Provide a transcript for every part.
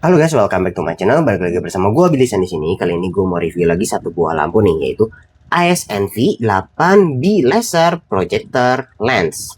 Halo guys, welcome back to my channel. Balik lagi bersama gue Bilisan di sini. Kali ini gue mau review lagi satu buah lampu nih, yaitu ASNV 8B Laser Projector Lens.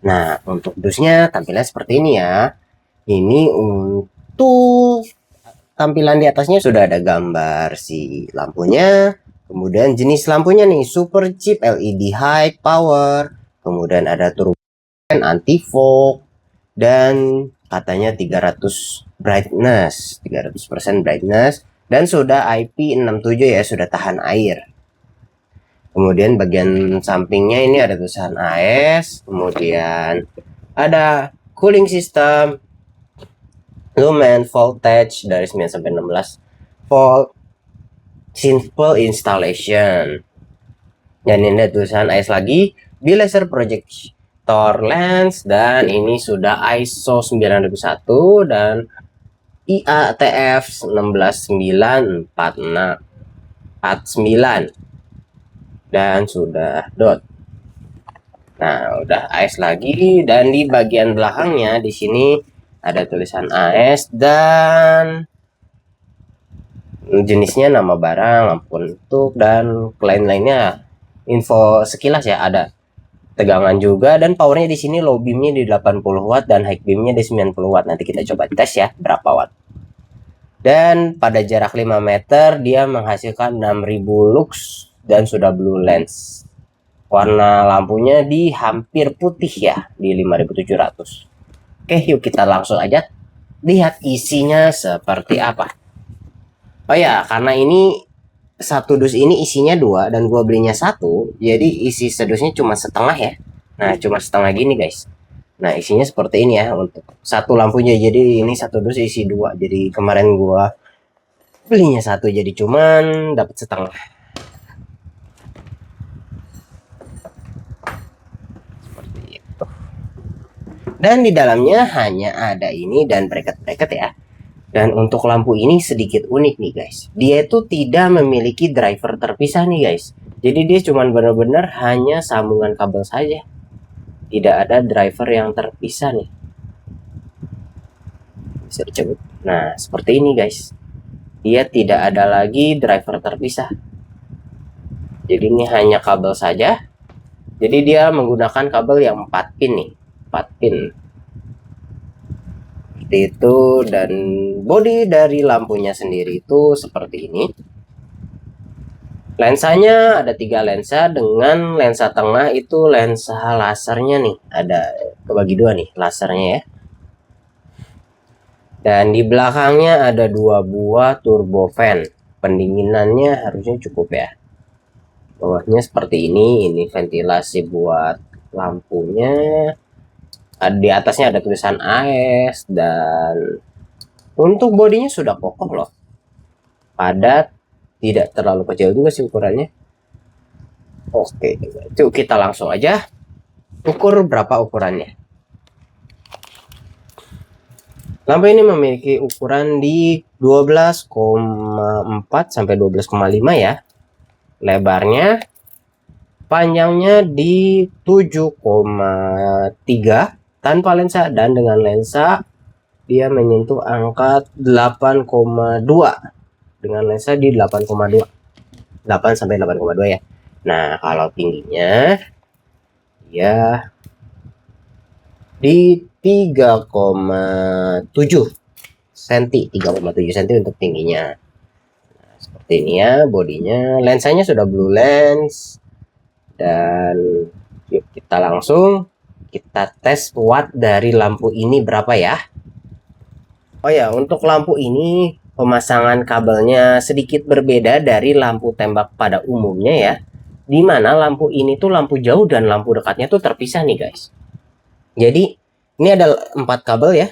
Nah, untuk dusnya tampilannya seperti ini ya. Ini untuk tampilan di atasnya sudah ada gambar si lampunya. Kemudian jenis lampunya nih, super cheap LED high power. Kemudian ada turbo anti fog dan katanya 300 brightness, 300% brightness, dan sudah IP67 ya, sudah tahan air. Kemudian bagian sampingnya ini ada tulisan AS, kemudian ada cooling system, lumen, voltage dari 9 sampai 16 volt, simple installation. Dan ini ada tulisan AS lagi, B-Laser Projector Lens, dan ini sudah ISO 9001 dan IATF 16949 dan sudah dot. Nah, udah AS lagi, dan di bagian belakangnya di sini ada tulisan AS dan jenisnya, nama barang, lampu untuk, dan lain-lainnya. Info sekilas ya, ada tegangan juga, dan powernya di sini low beamnya di 80 watt dan high beamnya di 90 watt. Nanti kita coba tes ya berapa watt. Dan pada jarak 5 meter dia menghasilkan 6000 lux dan sudah blue lens. Warna lampunya di hampir putih ya, di 5700. Oke, yuk kita langsung aja lihat isinya seperti apa. Oh ya, karena ini satu dus ini isinya 2 dan gua belinya 1, jadi isi sedusnya cuma setengah ya. Nah, cuma setengah gini guys. Nah, isinya seperti ini ya untuk satu lampunya. Jadi ini satu dus isi 2. Jadi kemarin gua belinya 1, jadi cuman dapat setengah. Seperti itu. Dan di dalamnya hanya ada ini dan bracket-bracket ya. Dan untuk lampu ini sedikit unik nih guys. Dia itu tidak memiliki driver terpisah nih guys. Jadi dia cuman benar-benar hanya sambungan kabel saja. Tidak ada driver yang terpisah nih. Bisa dicabut. Nah, seperti ini guys. Dia tidak ada lagi driver terpisah. Jadi ini hanya kabel saja. Jadi dia menggunakan kabel yang 4 pin nih. 4 pin. Seperti itu. Dan bodi dari lampunya sendiri itu seperti ini. Lensanya ada 3 lensa, dengan lensa tengah itu lensa lasernya nih, ada kebagi 2 nih lasernya ya. Dan di belakangnya ada 2 buah turbo fan. Pendinginannya harusnya cukup ya. Bawahnya seperti ini ventilasi buat lampunya. Di atasnya ada tulisan AS, dan untuk bodinya sudah kokoh loh. Padat, tidak terlalu kecil juga sih ukurannya. Oke, itu kita langsung aja ukur berapa ukurannya. Lampu ini memiliki ukuran di 12,4 sampai 12,5 ya. Lebarnya, panjangnya di 7,3 tanpa lensa, dan dengan lensa dia menyentuh angka 8,2. Dengan lensa di 8,2. 8 sampai 8,2 ya. Nah, kalau tingginya ya di 3,7 cm, 3,7 cm untuk tingginya. Nah, seperti ini ya bodinya. Lensanya sudah blue lens. Dan yuk kita langsung kita tes watt dari lampu ini berapa ya. Oh ya, untuk lampu ini pemasangan kabelnya sedikit berbeda dari lampu tembak pada umumnya ya. Dimana lampu ini tuh lampu jauh dan lampu dekatnya tuh terpisah nih guys. Jadi ini ada 4 kabel ya.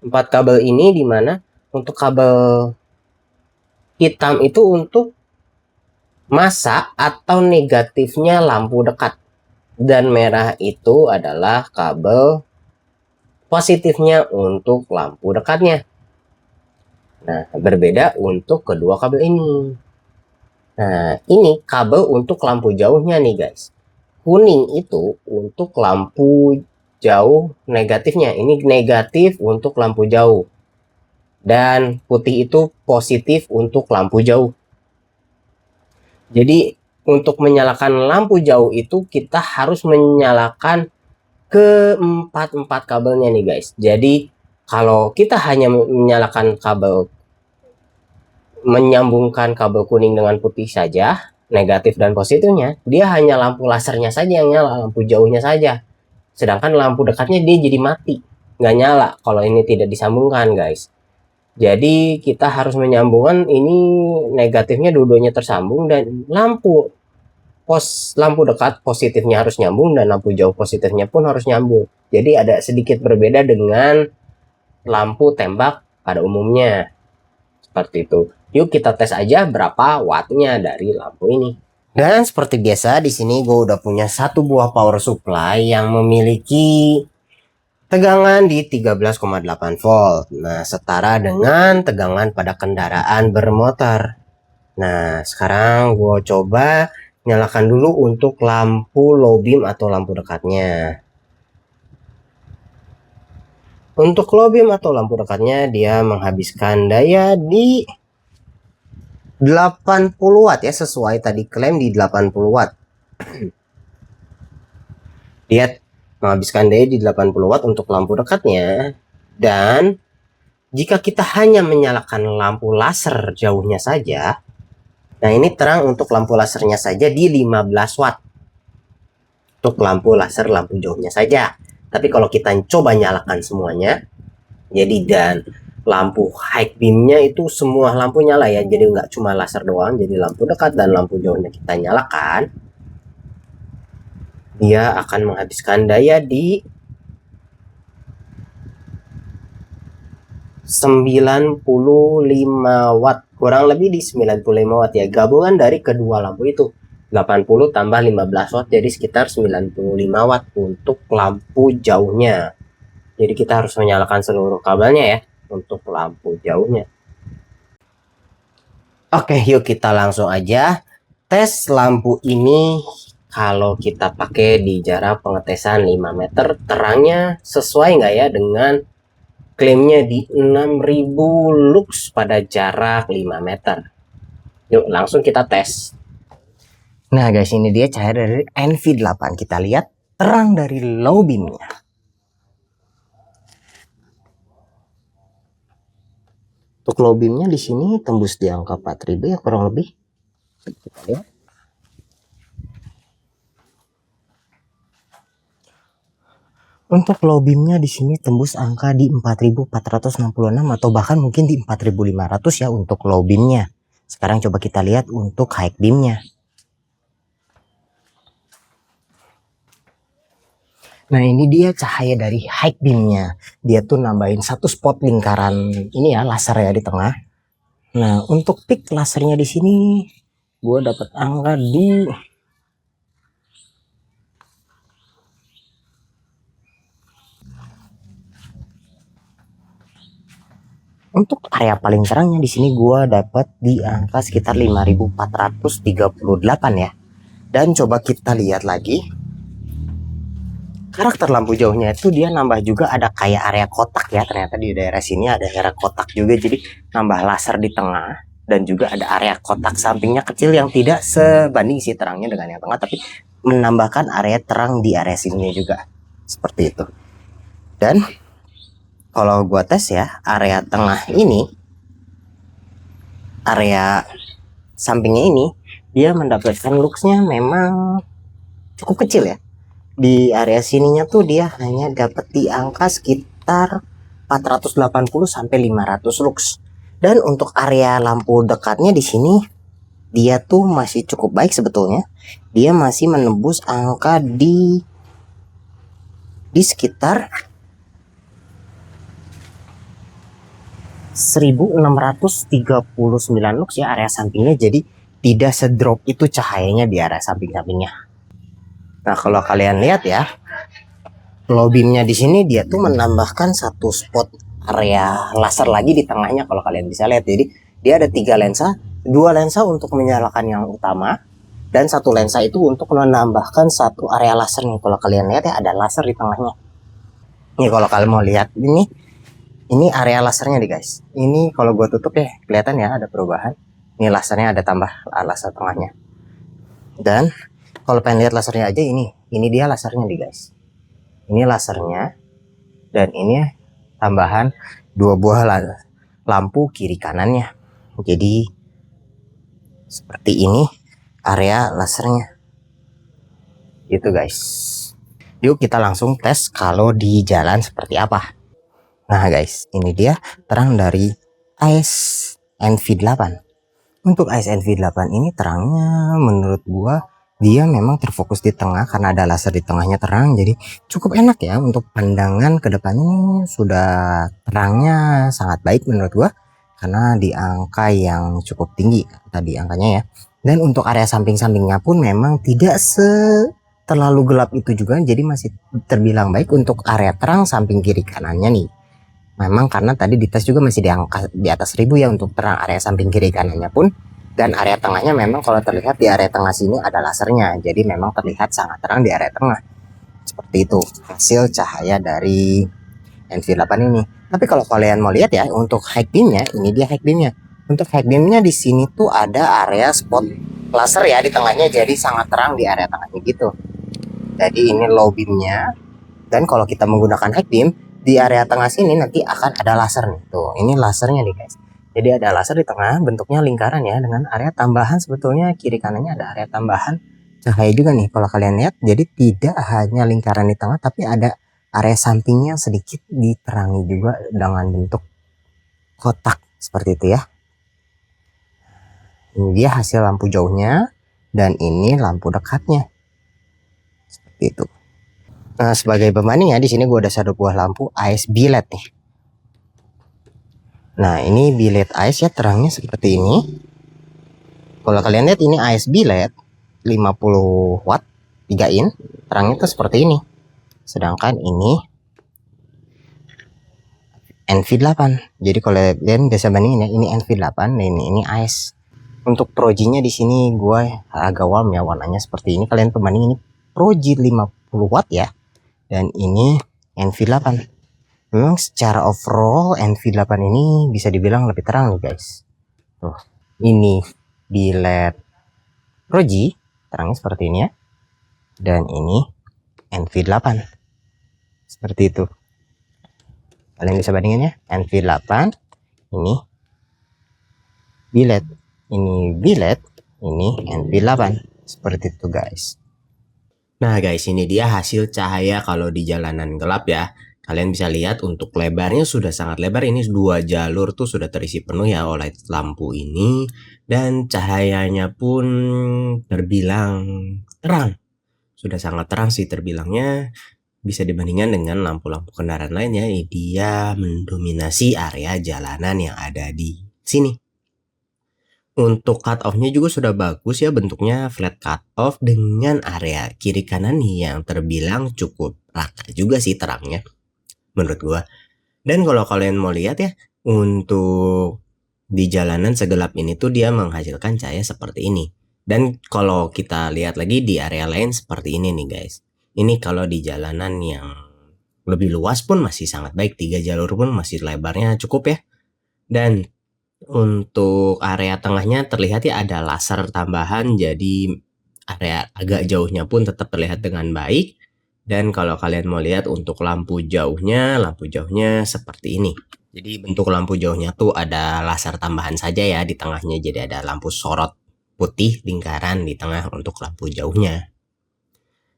4 kabel ini dimana untuk kabel hitam itu untuk masa atau negatifnya lampu dekat. Dan merah itu adalah kabel positifnya untuk lampu dekatnya. Nah, berbeda untuk kedua kabel ini. Nah, ini kabel untuk lampu jauhnya nih guys. Kuning itu untuk lampu jauh negatifnya. Ini negatif untuk lampu jauh. dan putih itu positif untuk lampu jauh. Jadi untuk menyalakan lampu jauh itu kita harus menyalakan keempat kabelnya nih guys. Jadi kalau kita hanya menyambungkan kabel kuning dengan putih saja, negatif dan positifnya, dia hanya lampu lasernya saja yang nyala, lampu jauhnya saja. Sedangkan lampu dekatnya dia jadi mati, nggak nyala kalau ini tidak disambungkan guys. Jadi kita harus menyambungkan ini, negatifnya dua-duanya tersambung, dan lampu dekat positifnya harus nyambung dan lampu jauh positifnya pun harus nyambung. Jadi ada sedikit berbeda dengan lampu tembak pada umumnya. Seperti itu. Yuk kita tes aja berapa wattnya dari lampu ini. Dan seperti biasa di sini gue udah punya satu buah power supply yang memiliki tegangan di 13,8 volt. Nah, setara dengan tegangan pada kendaraan bermotor. Nah, sekarang gue coba nyalakan dulu untuk lampu low beam atau lampu dekatnya. Untuk low beam atau lampu dekatnya dia menghabiskan daya di 80 watt ya, sesuai tadi klaim di 80 watt. Dia menghabiskan daya di 80 watt untuk lampu dekatnya. Dan jika kita hanya menyalakan lampu laser jauhnya saja, nah ini terang untuk lampu lasernya saja di 15 watt. Untuk lampu laser lampu jauhnya saja. Tapi kalau kita coba nyalakan semuanya, jadi dan lampu high beamnya itu semua lampu nyala ya, jadi nggak cuma laser doang, jadi lampu dekat dan lampu jauhnya kita nyalakan, dia akan menghabiskan daya di 95 watt, kurang lebih di 95 watt ya, gabungan dari kedua lampu itu, 80 tambah 15 watt, jadi sekitar 95 watt untuk lampu jauhnya. Jadi kita harus menyalakan seluruh kabelnya ya untuk lampu jauhnya. Oke, yuk kita langsung aja tes lampu ini. Kalau kita pakai di jarak pengetesan 5 meter, terangnya sesuai nggak ya dengan klaimnya di 6000 lux pada jarak 5 meter. Yuk langsung kita tes. Nah guys, ini dia cahaya dari NV8. Kita lihat terang dari low beamnya. Untuk low beamnya di sini tembus di angka 4000 ya kurang lebih. Kita lihat. Untuk low beamnya di sini tembus angka di 4466 atau bahkan mungkin di 4500 ya untuk low beamnya. Sekarang coba kita lihat untuk high beamnya. Nah ini dia cahaya dari high beamnya. Dia tuh nambahin satu spot lingkaran ini ya, laser ya di tengah. Nah untuk peak lasernya di sini gue dapat angka di untuk area paling terangnya di sini gue dapat di angka sekitar 5438 ya. Dan coba kita lihat lagi karakter lampu jauhnya itu, dia nambah juga ada kayak area kotak ya, ternyata di daerah sini ada area kotak juga, jadi nambah laser di tengah dan juga ada area kotak sampingnya kecil yang tidak sebanding isi terangnya dengan yang tengah, tapi menambahkan area terang di area sininya juga seperti itu. Dan kalau gua tes ya, area tengah ini, area sampingnya ini, dia mendapatkan luxnya memang cukup kecil ya. Di area sininya tuh dia hanya dapat di angka sekitar 480 sampai 500 lux. Dan untuk area lampu dekatnya di sini dia tuh masih cukup baik sebetulnya. Dia masih menembus angka di sekitar 1639 lux ya area sampingnya, jadi tidak sedrop itu cahayanya di area samping-sampingnya. Nah kalau kalian lihat ya, low beamnya di sini dia tuh menambahkan satu spot area laser lagi di tengahnya kalau kalian bisa lihat. Jadi dia ada 3 lensa, 2 lensa untuk menyalakan yang utama dan 1 lensa itu untuk menambahkan satu area laser nih. Kalau kalian lihat ya, ada laser di tengahnya. Nih kalau kalian mau lihat ini, Ini area lasernya nih guys. Ini kalau gue tutup ya kelihatan ya ada perubahan. Ini lasernya ada tambah laser tengahnya. Dan kalau pengen lihat lasernya aja ini dia lasernya nih guys. Ini lasernya dan ini tambahan 2 buah lampu kiri kanannya. Jadi seperti ini area lasernya. Itu guys. Yuk kita langsung tes kalau di jalan seperti apa. Nah guys, ini dia terang dari ASNV8. Untuk ASNV8 ini terangnya menurut gua dia memang terfokus di tengah karena ada laser di tengahnya terang, jadi cukup enak ya untuk pandangan ke depannya. Sudah terangnya sangat baik menurut gua karena di angka yang cukup tinggi tadi angkanya ya. Dan untuk area samping-sampingnya pun memang tidak terlalu gelap itu juga, jadi masih terbilang baik untuk area terang samping kiri kanannya nih. Memang karena tadi dites juga masih di angka di atas 1000 ya untuk terang area samping kiri kanannya pun, dan area tengahnya memang kalau terlihat di area tengah sini ada lasernya, jadi memang terlihat sangat terang di area tengah. Seperti itu hasil cahaya dari NV8 ini. Tapi kalau kalian mau lihat ya untuk high beamnya, ini dia high beamnya. Untuk high beamnya di sini tuh ada area spot laser ya di tengahnya, jadi sangat terang di area tengahnya gitu. Jadi ini low beamnya, dan kalau kita menggunakan high beam di area tengah sini nanti akan ada laser nih. Tuh, ini lasernya nih guys. Jadi ada laser di tengah, bentuknya lingkaran ya, dengan area tambahan sebetulnya kiri kanannya ada area tambahan cahaya juga nih. Kalau kalian lihat, jadi tidak hanya lingkaran di tengah, tapi ada area sampingnya sedikit diterangi juga dengan bentuk kotak seperti itu ya. Ini dia hasil lampu jauhnya, dan ini lampu dekatnya. Seperti itu. Nah, sebagai pembanding ya, di sini gue ada satu buah lampu AS biled nih. Nah, ini biled AS ya, terangnya seperti ini. Kalau kalian lihat ini AS biled 50 watt 3 in, terangnya tuh seperti ini. Sedangkan ini NV8. Jadi kalau kalian biasa bandingin ya, ini NV8 dan ini AS. Untuk Pro-G-nya di sini gue agak warm ya, warnanya seperti ini. Kalian pembanding ini Pro-G 50 watt ya. Dan ini NV8. Memang secara overall NV8 ini bisa dibilang lebih terang nih guys. Tuh, ini biled Pro-G terangnya seperti ini ya. Dan ini NV8. Seperti itu. Kalian bisa bandingin ya. NV8 ini biled, ini biled, ini NV8. Seperti itu guys. Nah guys, ini dia hasil cahaya kalau di jalanan gelap ya. Kalian bisa lihat untuk lebarnya sudah sangat lebar. Ini 2 jalur tuh sudah terisi penuh ya oleh lampu ini. Dan cahayanya pun terbilang terang. Sudah sangat terang sih terbilangnya. Bisa dibandingkan dengan lampu-lampu kendaraan lainnya. Dia mendominasi area jalanan yang ada di sini. Untuk cut off-nya juga sudah bagus ya, bentuknya flat cut off dengan area kiri kanan yang terbilang cukup rata juga sih terangnya menurut gua. Dan kalau kalian mau lihat ya, untuk di jalanan segelap ini tuh dia menghasilkan cahaya seperti ini. Dan kalau kita lihat lagi di area lain seperti ini nih guys. Ini kalau di jalanan yang lebih luas pun masih sangat baik, 3 jalur pun masih lebarnya cukup ya. Dan untuk area tengahnya terlihat ya ada laser tambahan, jadi area agak jauhnya pun tetap terlihat dengan baik. Dan kalau kalian mau lihat untuk lampu jauhnya seperti ini. Jadi bentuk lampu jauhnya tuh ada laser tambahan saja ya di tengahnya, jadi ada lampu sorot putih lingkaran di tengah untuk lampu jauhnya.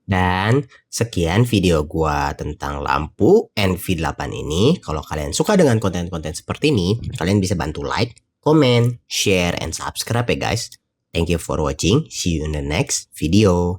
Dan sekian video gua tentang lampu NV8 ini. Kalau kalian suka dengan konten-konten seperti ini, kalian bisa bantu like, comment, share, and subscribe ya guys. Thank you for watching. See you in the next video.